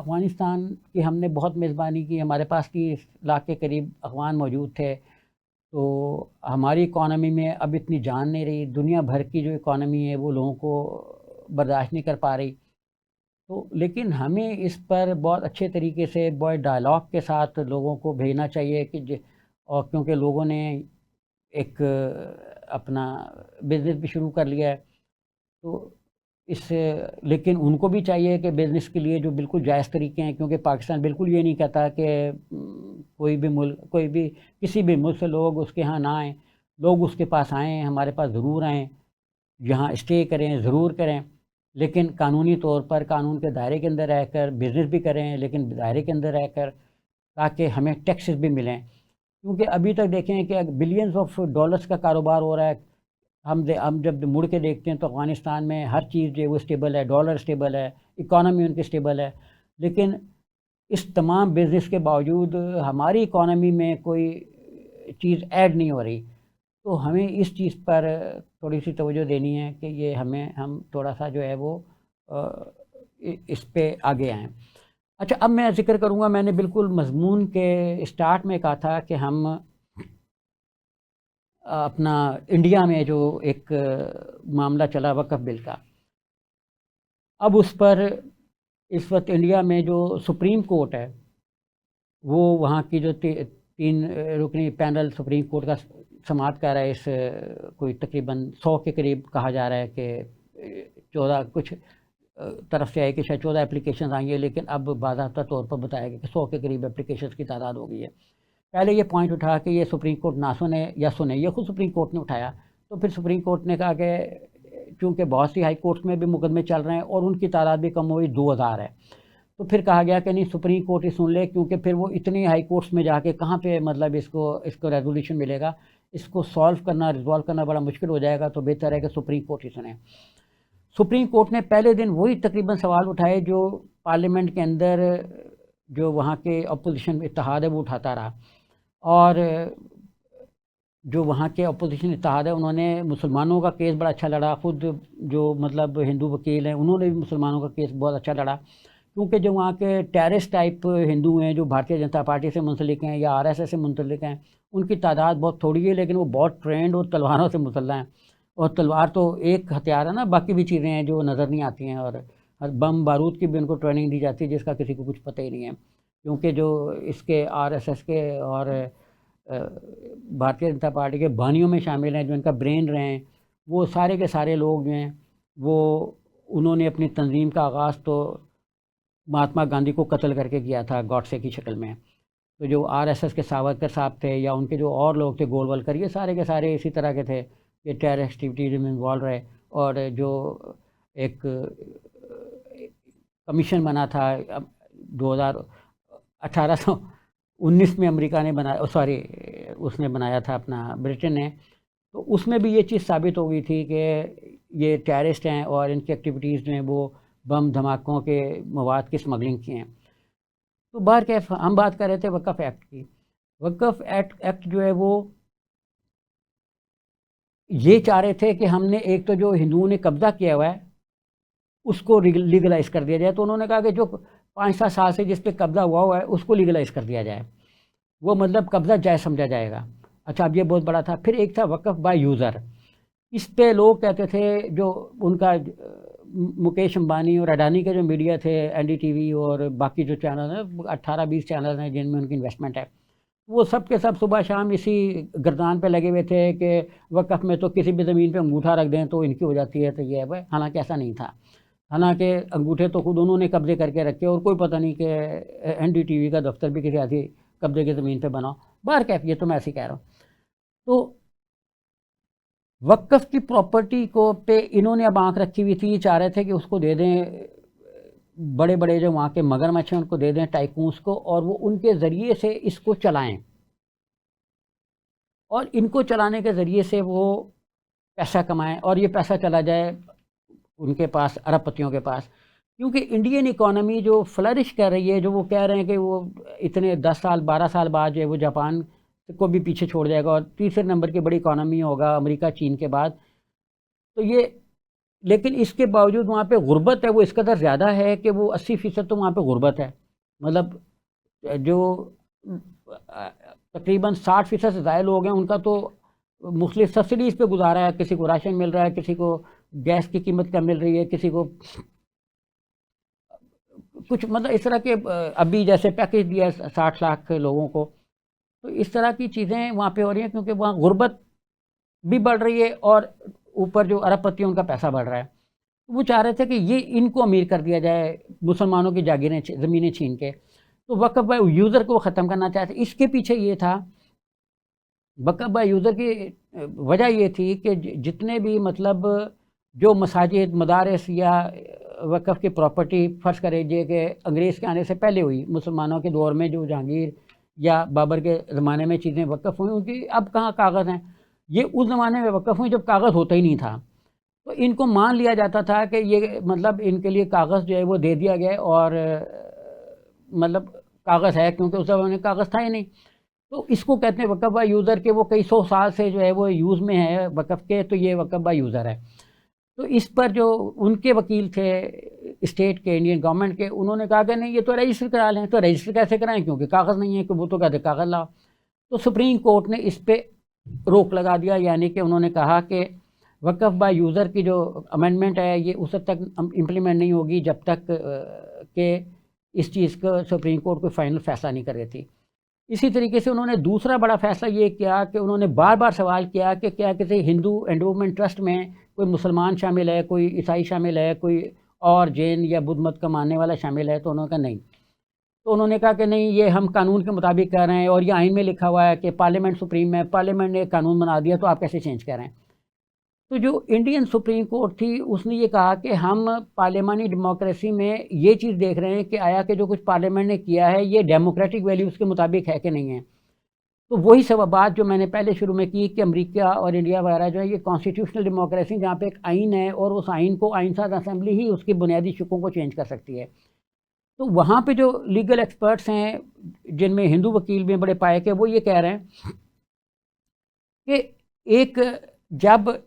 अफ़गानिस्तान की हमने बहुत मेज़बानी की, हमारे पास 30 लाख के करीब अफ़गान मौजूद थे। तो हमारी इकॉनमी में अब इतनी जान नहीं रही, दुनिया भर की जो इकॉनमी है वो लोगों को बर्दाश्त नहीं कर पा रही। तो लेकिन हमें इस पर बहुत अच्छे तरीके से बहुत डायलॉग के साथ लोगों को भेजना चाहिए कि और क्योंकि लोगों ने एक अपना बिज़नेस भी शुरू कर लिया है, तो इससे लेकिन उनको भी चाहिए कि बिज़नेस के लिए जो बिल्कुल जायज़ तरीके हैं, क्योंकि पाकिस्तान बिल्कुल ये नहीं कहता कि कोई भी मुल्क, कोई भी किसी भी मुल्क से लोग उसके यहाँ ना आएँ, लोग उसके पास आएँ, हमारे पास ज़रूर आएँ, यहाँ स्टे करें, ज़रूर करें, लेकिन कानूनी तौर पर कानून के दायरे के अंदर रहकर बिज़नेस भी करें, लेकिन दायरे के अंदर रहकर, ताकि हमें टैक्सेस भी मिलें। क्योंकि अभी तक देखें कि बिलियंस ऑफ डॉलर्स का कारोबार हो रहा है। हम जब मुड़ के देखते हैं तो अफ़गानिस्तान में हर चीज़ जो है वो स्टेबल है, डॉलर स्टेबल है, इकॉनमी उनकी स्टेबल है, लेकिन इस तमाम बिज़नेस के बावजूद हमारी इकॉनमी में कोई चीज़ ऐड नहीं हो रही। तो हमें इस चीज़ पर थोड़ी-सी तवज्जो देनी है कि ये हम थोड़ा-सा जो है वो अ, इस पे आगे आएँ। अच्छा, अब मैं ज़िक्र करूँगा, मैंने बिल्कुल मज़मून के स्टार्ट में कहा था कि हम अपना इंडिया में जो एक मामला चला वक़्फ़ बिल का, अब उस पर इस वक़्त इंडिया में जो सुप्रीम कोर्ट है, वो वहाँ की जो 3 रुकनी पैनल सुप्रीम कोर्ट का समाअत कर रहा है। इस कोई तकरीबन 100 के करीब कहा जा रहा है कि 14 कुछ तरफ से है कि शायद 14 एप्लीकेशंस आई हैं, लेकिन अब बाज़ाब्ता तौर पर बताया गया कि 100 के करीब एप्लीकेशंस की तादाद हो गई है। पहले ये पॉइंट उठा कि ये सुप्रीम कोर्ट ना सुने या सुने, ये खुद सुप्रीम कोर्ट ने उठाया। तो फिर सुप्रीम कोर्ट ने कहा कि चूँकि बहुत सी हाई कोर्ट्स में भी मुकदमे चल रहे हैं और उनकी तादाद भी कम हुई, 2000 है। तो फिर कहा गया कि नहीं, सुप्रीम कोर्ट ही सुन ले, क्योंकि फिर वो इतनी हाई कोर्ट्स में जाके कहाँ पे मतलब इसको रेजोल्यूशन मिलेगा, इसको सॉल्व करना, रिजॉल्व करना बड़ा मुश्किल हो जाएगा। तो बेहतर है कि सुप्रीम कोर्ट ही सुने। सुप्रीम कोर्ट ने पहले दिन वही तकरीबन सवाल उठाए जो पार्लियामेंट के अंदर जो वहाँ के अपोजिशन इत्तेहाद है वो उठाता रहा। और जो वहाँ के अपोजिशन इत्तेहाद है उन्होंने मुसलमानों का केस बड़ा अच्छा लड़ा। खुद जो मतलब हिंदू वकील हैं उन्होंने भी मुसलमानों का केस बहुत अच्छा लड़ा, क्योंकि जो वहाँ के टेररिस्ट टाइप हिंदू हैं जो भारतीय जनता पार्टी से मुंसलिक हैं या आरएसएस से मुंसलिक हैं, उनकी तादाद बहुत थोड़ी है, लेकिन वो बहुत ट्रेंड और तलवारों से मुसल्लह हैं। और तलवार तो एक हथियार है ना, बाकी भी चीज़ें हैं जो नज़र नहीं आती हैं, और बम बारूद की भी उनको ट्रेनिंग दी जाती है जिसका किसी को कुछ पता ही नहीं है। क्योंकि जो इसके आरएसएस के और भारतीय जनता पार्टी के बानियों में शामिल हैं, जो इनका ब्रेन रहे हैं, वो सारे के सारे लोग जो हैं वो उन्होंने अपनी तंजीम का आगाज़ तो महात्मा गांधी को कत्ल करके किया था, गॉडसे की शक्ल में। तो जो आरएसएस के सावरकर साहब थे या उनके जो और लोग थे, गोलवलकर, ये सारे के सारे इसी तरह के थे, ये टेरर एक्टिविटीज़ में इन्वॉल्व रहे। और जो एक कमीशन बना था 1819 में अमेरिका ने बनाया, सॉरी उसने बनाया था अपना ब्रिटेन ने, तो उसमें भी ये चीज़ साबित हो गई थी कि ये टेररिस्ट हैं और इनकी एक्टिविटीज़ जो हैं वो बम धमाकों के मवाद की स्मगलिंग की हैं। तो बाहर कैफ हम बात कर रहे थे वक़्फ़ एक्ट की। वक़्फ़ एक्ट जो है वो ये चाह रहे थे कि हमने एक तो जो हिंदुओं ने कब्ज़ा किया हुआ है उसको लीगलाइज़ कर दिया जाए। तो उन्होंने कहा कि जो 5-7 साल से जिस पे कब्ज़ा हुआ है उसको लीगलाइज़ कर दिया जाए, वो मतलब कब्ज़ा जायज़ समझा जाएगा। अच्छा, अब ये बहुत बड़ा था। फिर एक था वक़्फ़ बाय यूज़र। इस पे लोग कहते थे, जो उनका मुकेश अंबानी और अडानी के जो मीडिया थे, एनडीटीवी और बाकी जो चैनल हैं, 18-20 चैनल हैं जिनमें उनकी इन्वेस्टमेंट है, वो सब के सब सुबह शाम इसी गर्दान पे लगे हुए थे कि वक़्फ़ में तो किसी भी ज़मीन पे अंगूठा रख दें तो इनकी हो जाती है, तो ये है भाई। हालांकि ऐसा नहीं था। हालांकि अंगूठे तो खुद उन्होंने कब्ज़े करके रखे और कोई पता नहीं कि एनडीटीवी का दफ्तर भी किसी ऐसी कब्ज़े की ज़मीन पे बना। बाहर कैफ, ये तो मैं ऐसे ही कह रहा हूँ। तो वक़्फ़ की प्रॉपर्टी को पे इन्होंने अब आँख रखी हुई थी। ये चाह रहे थे कि उसको दे दें, बड़े-बड़े जो वहाँ के मगरमच्छ हैं उनको दे दें, टाइकून्स को, और वो उनके ज़रिए से इसको चलाएँ और इनको चलाने के ज़रिए से वो पैसा कमाएँ और ये पैसा चला जाए उनके पास, अरबपतियों के पास। क्योंकि इंडियन इकॉनमी जो फ्लरिश कर रही है, जो वो कह रहे हैं कि वो इतने 10 साल 12 साल बाद जो है वो जापान को भी पीछे छोड़ जाएगा और तीसरे नंबर की बड़ी इकॉनमी होगा अमेरिका चीन के बाद। तो लेकिन इसके बावजूद वहाँ पे गुर्बत है वो इस कदर ज़्यादा है कि वो 80% तो वहाँ पे गुर्बत है। मतलब जो तकरीबन 60% से ज़्यादा लोग हैं उनका तो मुख्तलिफ सब्सिडीज़ पे गुजारा है, किसी को राशन मिल रहा है, किसी को गैस की कीमत कम मिल रही है, किसी को कुछ मतलब इस तरह के अभी जैसे पैकेज दिया है 60 लाख लोगों को। तो इस तरह की चीज़ें वहाँ पे हो रही हैं क्योंकि वहाँ गुर्बत भी बढ़ रही है और ऊपर जो अरबपति है उनका पैसा बढ़ रहा है। वो चाह रहे थे कि ये इनको अमीर कर दिया जाए, मुसलमानों की जागीरें ज़मीनें छीन के। तो वक़्फ़ बाय यूज़र को ख़त्म करना चाहते। इसके पीछे ये था, वक़्फ़ बाय यूज़र की वजह ये थी कि जितने भी मतलब जो मसाजिद, मदारिस या वक़्फ़ की प्रॉपर्टी फ़र्ज़ करिए कि अंग्रेज़ के आने से पहले हुई, मुसलमानों के दौर में जो जहांगीर या बाबर के ज़माने में चीज़ें वक़्फ़ हुई, उनकी अब कहाँ कागज़ हैं। ये उस ज़माने में वक़्फ़ हुई जब कागज़ होता ही नहीं था। तो इनको मान लिया जाता था कि ये मतलब इनके लिए कागज़ जो है वो दे दिया गया और मतलब कागज़ है, क्योंकि उस ज़माने में कागज़ था ही नहीं। तो इसको कहते हैं वक़्फ़ बाय यूज़र के, वो कई 100 साल से जो है वो यूज़ में है वक़्फ़ के, तो ये वक़्फ़ बाय यूज़र है। तो इस पर जो उनके वकील थे स्टेट के, इंडियन गवर्नमेंट के, उन्होंने कहा कि नहीं ये तो रजिस्टर करा लें। तो रजिस्टर कैसे कराएँ, क्योंकि कागज़ नहीं है, कि वो तो कहते कागज़ लाओ। तो सुप्रीम कोर्ट ने इस पे रोक लगा दिया, यानी कि उन्होंने कहा कि वक़्फ़ बाय यूज़र की जो अमेंडमेंट है ये उस हद तक इम्प्लीमेंट नहीं होगी जब तक कि इस चीज़ का सुप्रीम कोर्ट कोई फ़ाइनल फ़ैसला नहीं कर देती। इसी तरीके से उन्होंने दूसरा बड़ा फ़ैसला ये किया कि उन्होंने बार-बार सवाल किया कि क्या किसी हिंदू एंडोवमेंट ट्रस्ट में कोई मुसलमान शामिल है, कोई ईसाई शामिल है, कोई और जैन या बुद्ध मत का मानने वाला शामिल है। तो उन्होंने कहा नहीं। तो उन्होंने कहा कि नहीं, ये हम कानून के मुताबिक कर रहे हैं और ये आइन में लिखा हुआ है कि पार्लियामेंट सुप्रीम है, पार्लियामेंट ने एक कानून बना दिया, तो आप कैसे चेंज कर रहे हैं। तो जो इंडियन सुप्रीम कोर्ट थी उसने ये कहा कि हम पार्लियामानी डेमोक्रेसी में ये चीज़ देख रहे हैं कि आया कि जो कुछ पार्लियामेंट ने किया है ये डेमोक्रेटिक वैल्यूज़ के मुताबिक है कि नहीं है। तो वही सब बात जो मैंने पहले शुरू में की कि अमेरिका और इंडिया वगैरह जो है ये कॉन्स्टिट्यूशनल डेमोक्रेसी, जहाँ पे एक आइन है और उस आइन को आइन साज असेंबली ही उसकी बुनियादी शुकों को चेंज कर सकती है। तो वहाँ पे जो लीगल एक्सपर्ट्स हैं जिनमें हिंदू वकील भी बड़े पाए के, वो ये कह रहे हैं कि एक जब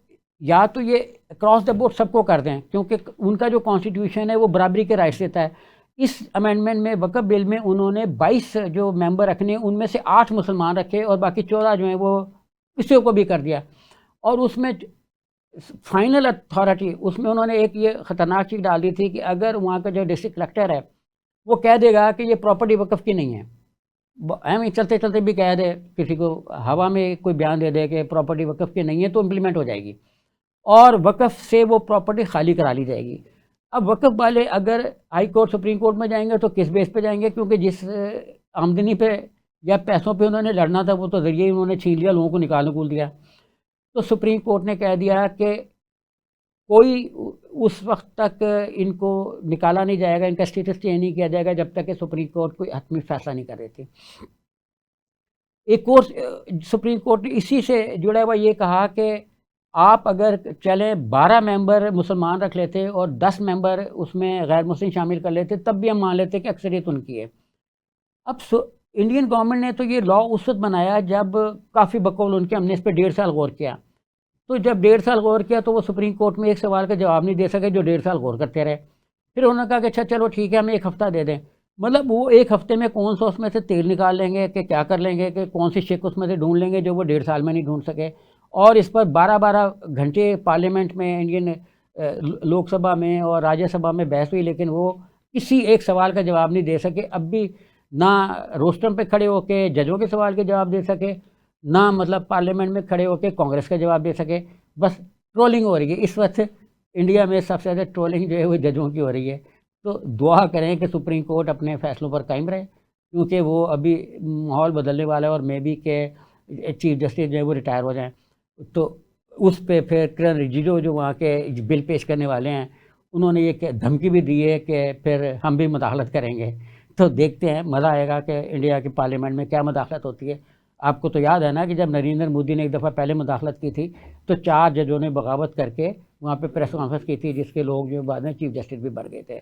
या तो ये क्रॉस द बोर्ड सबको कर दें, क्योंकि उनका जो कॉन्स्टिट्यूशन है वो बराबरी के राइट्स देता है। इस अमेंडमेंट में वक़्फ़ बिल में उन्होंने 22 जो मेंबर रखने, उनमें से 8 मुसलमान रखे और बाकी 14 जो हैं वो किसी को भी कर दिया। और उसमें फाइनल अथॉरिटी उसमें उन्होंने एक ये ख़तरनाक चीज़ डाल दी थी कि अगर वहाँ का जो डिस्ट्रिक्ट कलेक्टर है वो कह देगा कि ये प्रॉपर्टी वक़्फ़ की नहीं है, हम चलते चलते भी कह दे, किसी को हवा में कोई बयान दे दे कि प्रॉपर्टी वक़्फ़ की नहीं है, तो इम्प्लीमेंट हो जाएगी और वक़्फ़ से वो प्रॉपर्टी खाली करा ली जाएगी। अब वक़्फ़ वाले अगर हाई कोर्ट, सुप्रीम कोर्ट में जाएंगे तो किस बेस पे जाएंगे, क्योंकि जिस आमदनी पे या पैसों पे उन्होंने लड़ना था वो तो ज़रिए ही उन्होंने छीन लिया, लोगों को निकाल दिया। तो सुप्रीम कोर्ट ने कह दिया कि कोई उस वक्त तक इनको निकाला नहीं जाएगा, इनका स्टेटस चेंज नहीं किया जाएगा जब तक कि सुप्रीम कोर्ट कोई हतमी फैसला नहीं कर रही थी। एक और सुप्रीम कोर्ट ने इसी से जुड़ा हुआ ये कहा कि आप अगर चलें 12 मेंबर मुसलमान रख लेते और 10 मेंबर उसमें गैर मुस्लिम शामिल कर लेते, तब भी हम मान लेते कि अक्सरियत उनकी है। अब इंडियन गवर्नमेंट ने तो ये लॉ उस वक्त बनाया जब काफ़ी बकौल उनके, हमने इस पर 1.5 साल गौर किया। तो जब 1.5 साल गौर किया तो वो सुप्रीम कोर्ट में एक सवाल का जवाब नहीं दे सके जो 1.5 साल गौर करते रहे। फिर उन्होंने कहा कि अच्छा चलो ठीक है, हमें 1 हफ़्ता दे दें। मतलब वो 1 हफ़्ते में कौन सा उसमें से तेल निकाल लेंगे कि क्या कर लेंगे, कि कौन सी शिक उसमें से ढूंढ लेंगे जो वो 1.5 साल में नहीं ढूंढ सके। और इस पर 12-12 घंटे पार्लियामेंट में, इंडियन लोकसभा में और राज्यसभा में बहस हुई, लेकिन वो किसी एक सवाल का जवाब नहीं दे सके। अब भी ना रोस्टम पे खड़े होकर जजों के सवाल के जवाब दे सके, ना मतलब पार्लियामेंट में खड़े होकर कांग्रेस का जवाब दे सके। बस ट्रोलिंग हो रही है इस वक्त। इंडिया में सबसे ज़्यादा ट्रोलिंग जो है वो जजों की हो रही है। तो दुआ करें कि सुप्रीम कोर्ट अपने फ़ैसलों पर कायम रहे, क्योंकि वो अभी माहौल बदलने वाला है और मे बी के चीफ जस्टिस जो है वो रिटायर हो जाएं। तो उस पे फिर किरण रिजिजू जो वहाँ के बिल पेश करने वाले हैं, उन्होंने ये धमकी भी दी है कि फिर हम भी मुदाखलत करेंगे। तो देखते हैं, मज़ा आएगा कि इंडिया की पार्लियामेंट में क्या मुदाखलत होती है। आपको तो याद है ना कि जब नरेंद्र मोदी ने एक दफ़ा पहले मुदाखलत की थी तो 4 जजों ने बगावत करके वहाँ पे प्रेस कॉन्फ्रेंस की थी, जिसके लोग जो बाद में चीफ जस्टिस भी बढ़ गए थे।